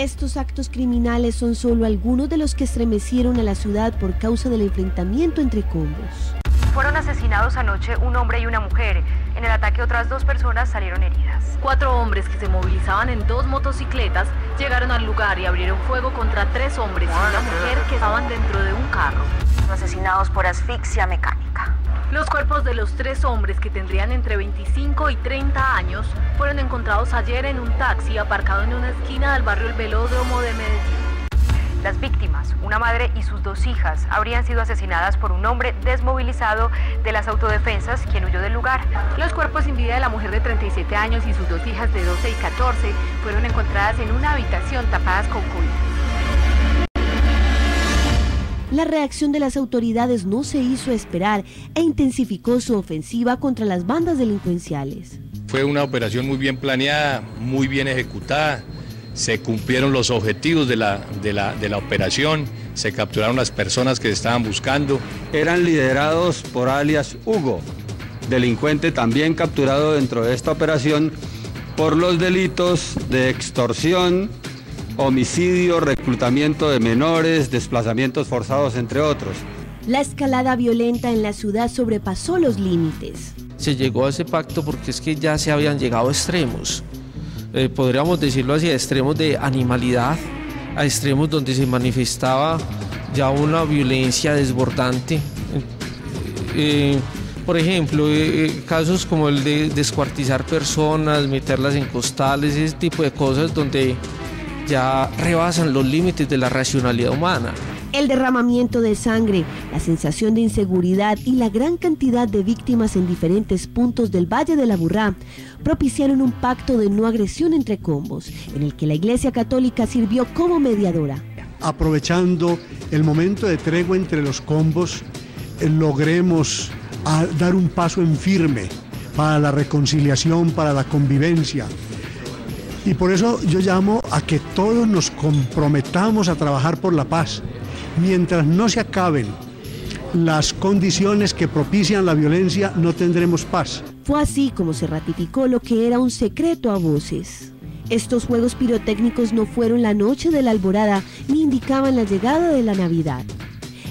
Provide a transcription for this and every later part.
Estos actos criminales son solo algunos de los que estremecieron a la ciudad por causa del enfrentamiento entre combos. Fueron asesinados anoche un hombre y una mujer. En el ataque otras 2 personas salieron heridas. 4 hombres que se movilizaban en 2 motocicletas llegaron al lugar y abrieron fuego contra 3 hombres y una mujer que estaban dentro de un carro. Asesinados por asfixia mecánica. Los cuerpos de los 3 hombres, que tendrían entre 25 y 30 años, fueron encontrados ayer en un taxi aparcado en una esquina del barrio El Velódromo de Medellín. Las víctimas, una madre y sus 2 hijas, habrían sido asesinadas por un hombre desmovilizado de las autodefensas, quien huyó del lugar. Los cuerpos sin vida de la mujer de 37 años y sus 2 hijas de 12 y 14 fueron encontradas en una habitación tapadas con cobijas. La reacción de las autoridades no se hizo esperar e intensificó su ofensiva contra las bandas delincuenciales. Fue una operación muy bien planeada, muy bien ejecutada. Se cumplieron los objetivos de la operación, se capturaron las personas que se estaban buscando. Eran liderados por alias Hugo, delincuente también capturado dentro de esta operación por los delitos de extorsión, homicidio, reclutamiento de menores, desplazamientos forzados, entre otros. La escalada violenta en la ciudad sobrepasó los límites. Se llegó a ese pacto porque es que ya se habían llegado a extremos. Podríamos decirlo así, a extremos de animalidad, a extremos donde se manifestaba ya una violencia desbordante. Por ejemplo, casos como el de descuartizar personas, meterlas en costales, ese tipo de cosas donde ya rebasan los límites de la racionalidad humana. El derramamiento de sangre, la sensación de inseguridad y la gran cantidad de víctimas en diferentes puntos del Valle del Aburrá propiciaron un pacto de no agresión entre combos, en el que la Iglesia Católica sirvió como mediadora. Aprovechando el momento de tregua entre los combos, logremos dar un paso en firme para la reconciliación, para la convivencia. Y por eso yo llamo a que todos nos comprometamos a trabajar por la paz. Mientras no se acaben las condiciones que propician la violencia, no tendremos paz. Fue así como se ratificó lo que era un secreto a voces. Estos juegos pirotécnicos no fueron la noche de la alborada ni indicaban la llegada de la Navidad.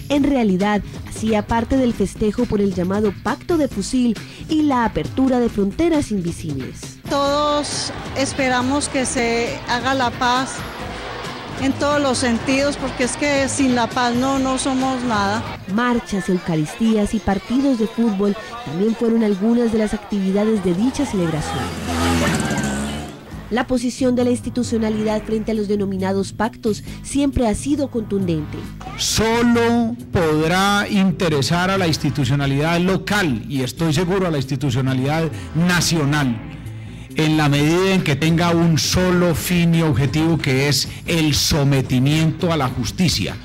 En realidad, hacía parte del festejo por el llamado Pacto de Fusil y la apertura de fronteras invisibles. Todos esperamos que se haga la paz en todos los sentidos, porque es que sin la paz no somos nada. Marchas, eucaristías y partidos de fútbol también fueron algunas de las actividades de dicha celebración. La posición de la institucionalidad frente a los denominados pactos siempre ha sido contundente. Solo podrá interesar a la institucionalidad local, y estoy seguro a la institucionalidad nacional, en la medida en que tenga un solo fin y objetivo, que es el sometimiento a la justicia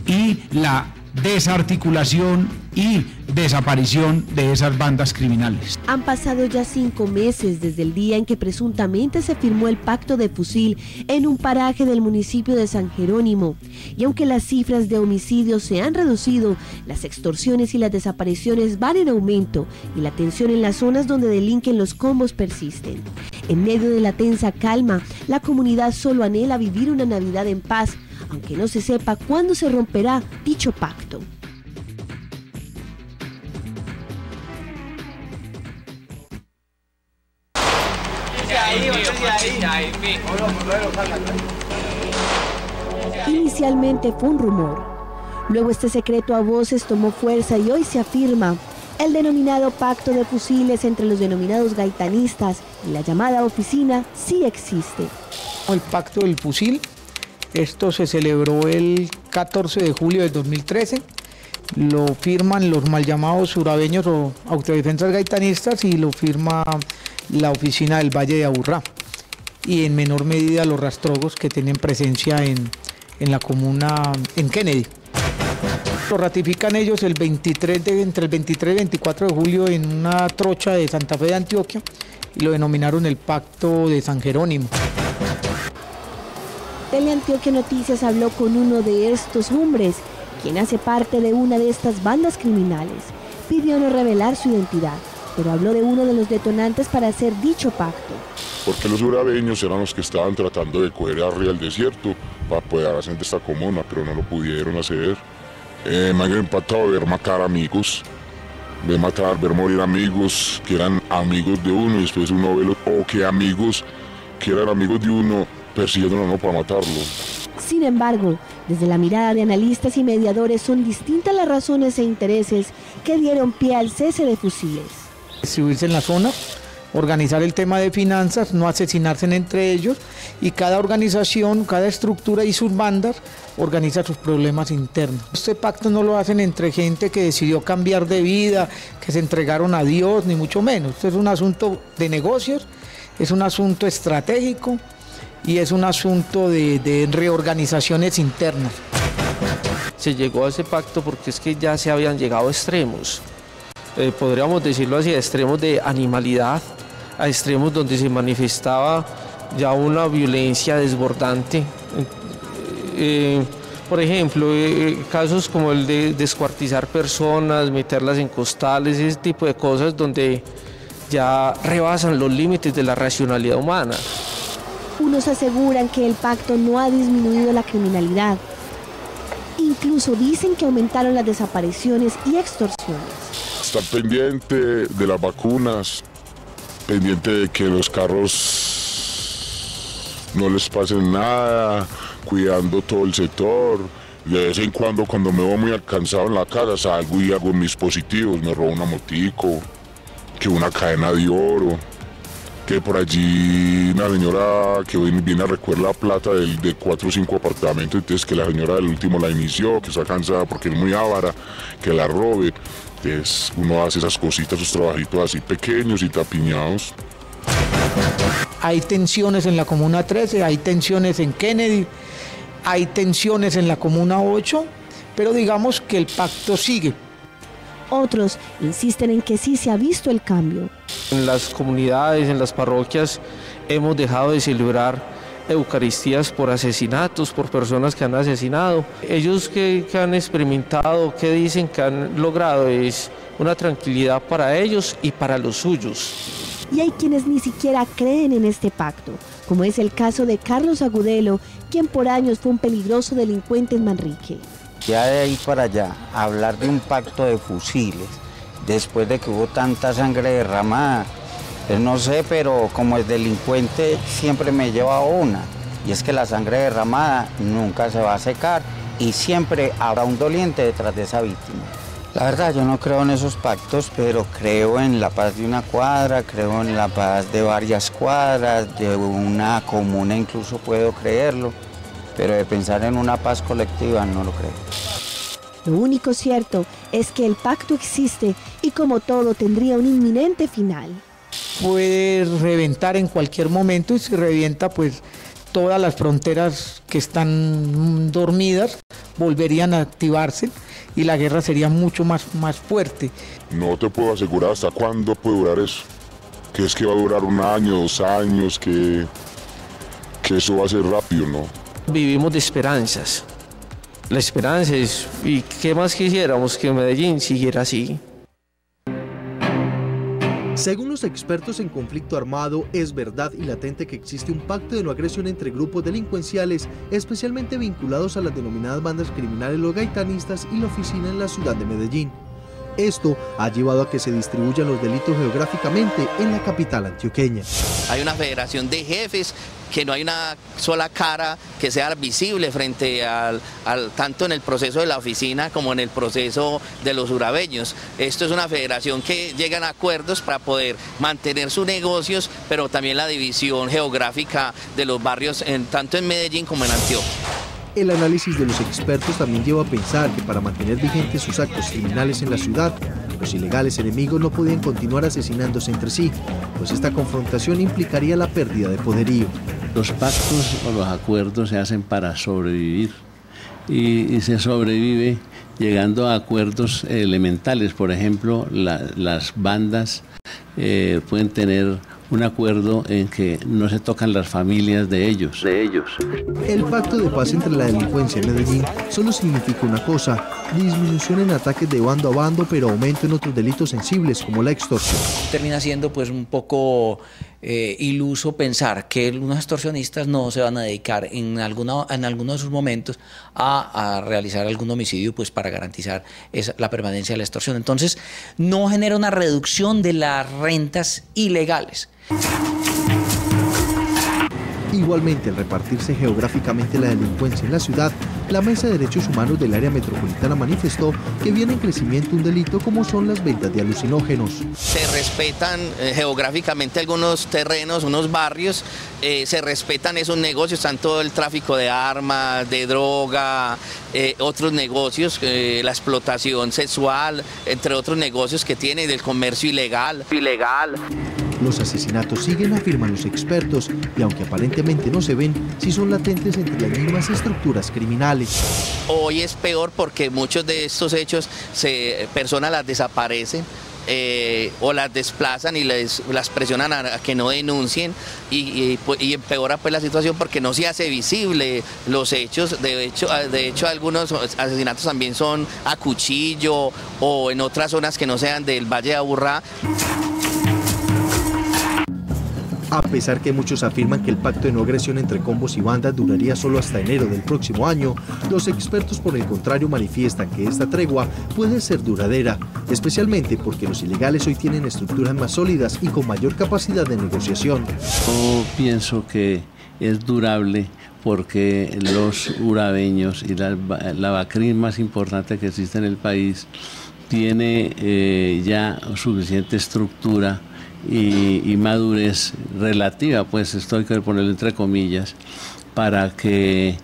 y la desarticulación y desaparición de esas bandas criminales. Han pasado ya 5 meses desde el día en que presuntamente se firmó el Pacto de Fusil en un paraje del municipio de San Jerónimo. Y aunque las cifras de homicidios se han reducido, las extorsiones y las desapariciones van en aumento y la tensión en las zonas donde delinquen los combos persisten. En medio de la tensa calma, la comunidad solo anhela vivir una Navidad en paz, aunque no se sepa cuándo se romperá dicho pacto. Inicialmente fue un rumor, luego este secreto a voces tomó fuerza y hoy se afirma. El denominado Pacto de Fusiles entre los denominados gaitanistas y la llamada oficina sí existe. El Pacto del Fusil, esto se celebró el 14 de julio de 2013, lo firman los mal llamados surabeños o autodefensas gaitanistas y lo firma la oficina del Valle de Aburrá y en menor medida los rastrogos que tienen presencia en la comuna, en Kennedy. Lo ratifican ellos entre el 23 y 24 de julio en una trocha de Santa Fe de Antioquia y lo denominaron el Pacto de San Jerónimo. Teleantioquia Noticias habló con uno de estos hombres, quien hace parte de una de estas bandas criminales. Pidió no revelar su identidad, pero habló de uno de los detonantes para hacer dicho pacto. porque los urabeños eran los que estaban tratando de coger arriba el desierto para poder hacer de esta comuna, pero no lo pudieron hacer. Me ha impactado ver matar amigos, ver morir amigos que eran amigos de uno y después uno ve o que amigos que eran amigos de uno persiguiéndolo no para matarlo. Sin embargo, desde la mirada de analistas y mediadores son distintas las razones e intereses que dieron pie al cese de fusiles. Distribuirse en la zona, organizar el tema de finanzas, no asesinarse entre ellos, y cada organización, cada estructura y sus bandas organiza sus problemas internos. Este pacto no lo hacen entre gente que decidió cambiar de vida, que se entregaron a Dios, ni mucho menos. Esto es un asunto de negocios, es un asunto estratégico y es un asunto de reorganizaciones internas. Se llegó a ese pacto porque es que ya se habían llegado a extremos. Podríamos decirlo así, a extremos de animalidad, a extremos donde se manifestaba ya una violencia desbordante. Por ejemplo, casos como el de descuartizar personas, meterlas en costales, ese tipo de cosas donde ya rebasan los límites de la racionalidad humana. Unos aseguran que el pacto no ha disminuido la criminalidad. Incluso dicen que aumentaron las desapariciones y extorsiones. Estar pendiente de las vacunas, pendiente de que los carros no les pasen nada, cuidando todo el sector. De vez en cuando me veo muy alcanzado en la casa, salgo y hago mis positivos, me robo una motico, que una cadena de oro, que por allí una señora que viene a recoger la plata de 4 o 5 apartamentos, entonces que la señora del último la inició, que está cansada porque es muy avara, que la robe. Entonces uno hace esas cositas, esos trabajitos así pequeños y tapiñados. Hay tensiones en la Comuna 13, hay tensiones en Kennedy, hay tensiones en la Comuna 8, pero digamos que el pacto sigue. Otros insisten en que sí se ha visto el cambio. En las comunidades, en las parroquias, hemos dejado de celebrar eucaristías por asesinatos, por personas que han asesinado. Ellos que han experimentado, que dicen que han logrado, es una tranquilidad para ellos y para los suyos. Y hay quienes ni siquiera creen en este pacto, como es el caso de Carlos Agudelo, quien por años fue un peligroso delincuente en Manrique. Ya de ahí para allá, hablar de un pacto de fusiles, después de que hubo tanta sangre derramada, pues no sé, pero como el delincuente siempre me lleva a una, y es que la sangre derramada nunca se va a secar y siempre habrá un doliente detrás de esa víctima. La verdad, yo no creo en esos pactos, pero creo en la paz de una cuadra, creo en la paz de varias cuadras, de una comuna incluso puedo creerlo, pero de pensar en una paz colectiva no lo creo. Lo único cierto es que el pacto existe y como todo tendría un inminente final. Puede reventar en cualquier momento y si revienta pues todas las fronteras que están dormidas volverían a activarse y la guerra sería mucho más fuerte. No te puedo asegurar hasta cuándo puede durar eso, que es que va a durar 1 año, 2 años, que eso va a ser rápido, ¿no? Vivimos de esperanzas. La esperanza es, ¿y qué más quisiéramos? Que Medellín siguiera así. Según los expertos en conflicto armado, es verdad y latente que existe un pacto de no agresión entre grupos delincuenciales, especialmente vinculados a las denominadas bandas criminales los gaitanistas y la oficina en la ciudad de Medellín. Esto ha llevado a que se distribuyan los delitos geográficamente en la capital antioqueña. Hay una federación de jefes, que no hay una sola cara que sea visible frente tanto en el proceso de la oficina como en el proceso de los urabeños. Esto es una federación que llegan a acuerdos para poder mantener sus negocios, pero también la división geográfica de los barrios tanto en Medellín como en Antioquia. El análisis de los expertos también lleva a pensar que para mantener vigentes sus actos criminales en la ciudad, los ilegales enemigos no podían continuar asesinándose entre sí, pues esta confrontación implicaría la pérdida de poderío. Los pactos o los acuerdos se hacen para sobrevivir y se sobrevive llegando a acuerdos elementales. Por ejemplo, las bandas pueden tener un acuerdo en que no se tocan las familias de ellos. El pacto de paz entre la delincuencia en Medellín solo significa una cosa: disminución en ataques de bando a bando, pero aumento en otros delitos sensibles como la extorsión. Termina siendo pues un poco iluso pensar que unos extorsionistas no se van a dedicar en alguno de sus momentos a realizar algún homicidio, pues para garantizar la permanencia de la extorsión. Entonces, no genera una reducción de las rentas ilegales. Igualmente, al repartirse geográficamente la delincuencia en la ciudad, la Mesa de Derechos Humanos del área metropolitana manifestó que viene en crecimiento un delito como son las ventas de alucinógenos. Se respetan geográficamente algunos terrenos, unos barrios, se respetan esos negocios, tanto el tráfico de armas, de droga, otros negocios, la explotación sexual, entre otros negocios que tiene, del comercio ilegal. Los asesinatos siguen, afirman los expertos, y aunque aparentemente no se ven, sí son latentes entre las mismas estructuras criminales. Hoy es peor porque muchos de estos hechos personas las desaparecen o las desplazan y las presionan a que no denuncien y empeora pues la situación porque no se hace visible los hechos. De hecho algunos asesinatos también son a cuchillo o en otras zonas que no sean del Valle de Aburrá. A pesar que muchos afirman que el pacto de no agresión entre combos y bandas duraría solo hasta enero del próximo año, los expertos por el contrario manifiestan que esta tregua puede ser duradera, especialmente porque los ilegales hoy tienen estructuras más sólidas y con mayor capacidad de negociación. Yo pienso que es durable porque los urabeños y la BACRIM más importante que existe en el país tiene ya suficiente estructura y madurez relativa, pues esto hay que ponerlo entre comillas, para que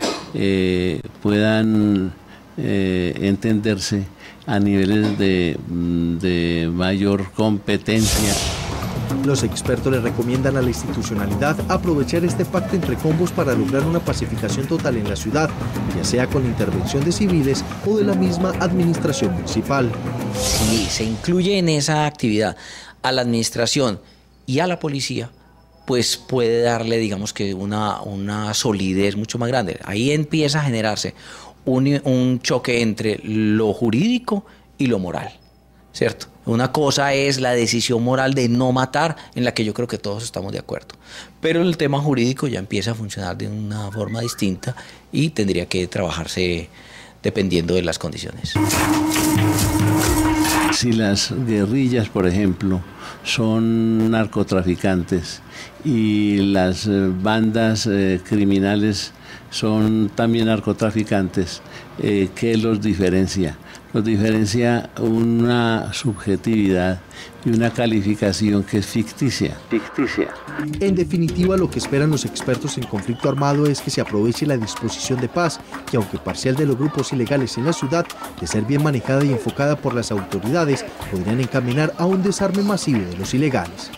puedan entenderse a niveles de mayor competencia. Los expertos le recomiendan a la institucionalidad aprovechar este pacto entre combos para lograr una pacificación total en la ciudad, ya sea con la intervención de civiles o de la misma administración municipal. Si se incluye en esa actividad a la administración y a la policía, pues puede darle, digamos que una solidez mucho más grande. Ahí empieza a generarse un choque entre lo jurídico y lo moral, ¿cierto? Una cosa es la decisión moral de no matar, en la que yo creo que todos estamos de acuerdo. Pero el tema jurídico ya empieza a funcionar de una forma distinta y tendría que trabajarse dependiendo de las condiciones. Si las guerrillas, por ejemplo, son narcotraficantes y las bandas criminales son también narcotraficantes, ¿qué los diferencia? Los diferencia una subjetividad y una calificación que es ficticia. En definitiva, lo que esperan los expertos en conflicto armado es que se aproveche la disposición de paz, que aunque parcial de los grupos ilegales en la ciudad, de ser bien manejada y enfocada por las autoridades, podrían encaminar a un desarme masivo de los ilegales.